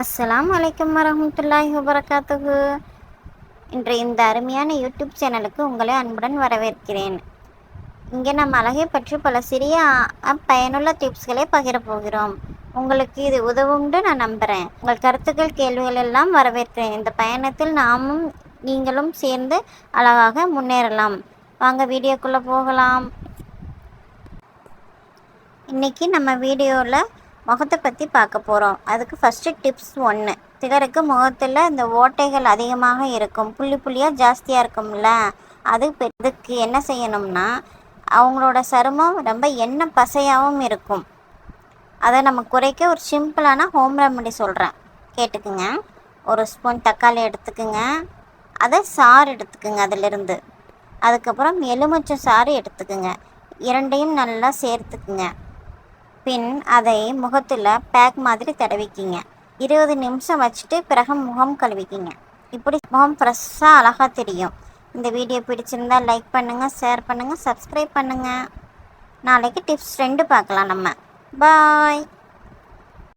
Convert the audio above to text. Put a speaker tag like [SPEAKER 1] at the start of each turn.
[SPEAKER 1] அஸ்ஸலாமு அலைக்கும் வரஹ்மத்துல்லாஹி வபரகாத்துஹு. இன்று இந்த அருமையான யூடியூப் சேனலுக்கு உங்களை அன்புடன் வரவேற்கிறேன். இங்கே நம்ம அழகை பற்றி பல சிறிய பயனுள்ள டிப்ஸ்களை பகிரப் போகிறோம். உங்களுக்கு இது உதவும்னு நான் நம்புகிறேன். உங்கள் கருத்துக்கள், கேள்விகள் எல்லாம் வரவேற்கிறேன். இந்த பயணத்தில் நாமும் நீங்களும் சேர்ந்து அழகாக முன்னேறலாம். வாங்க வீடியோக்குள்ளே போகலாம். இன்றைக்கி நம்ம வீடியோவில் முகத்தை பற்றி பார்க்க போகிறோம். அதுக்கு ஃபஸ்ட்டு டிப்ஸ் 1. சிலருக்கு முகத்தில் இந்த ஓட்டைகள் அதிகமாக இருக்கும், புள்ளி புள்ளியாக ஜாஸ்தியாக இருக்கும்ல. அதுக்கு என்ன செய்யணும்னா, அவங்களோட சருமம் ரொம்ப எண்ணெய் பசையாகவும் இருக்கும். அதை நம்ம குறைக்க ஒரு சிம்பிளான ஹோம் ரெமெடி சொல்கிறேன், கேட்டுக்குங்க. ஒரு ஸ்பூன் தக்காளி எடுத்துக்குங்க, அதை சாறு எடுத்துக்குங்க. அதிலிருந்து அதுக்கப்புறம் எலுமிச்சை சாறு எடுத்துக்குங்க. இரண்டையும் நல்லா சேர்த்துக்குங்க. பின் அதை முகத்தில் பேக் மாதிரி தடவிக்கிங்க. 20 நிமிஷம் வச்சுட்டு பிறகு முகம் கழுவிக்கிங்க. இப்படி முகம் ஃப்ரெஷ்ஷாக அழகாக தெரியும். இந்த வீடியோ பிடிச்சிருந்தால் லைக் பண்ணுங்கள், ஷேர் பண்ணுங்கள், சப்ஸ்கிரைப் பண்ணுங்கள். நாளைக்கு டிப்ஸ் 2 பார்க்கலாம் நம்ம. பாய்.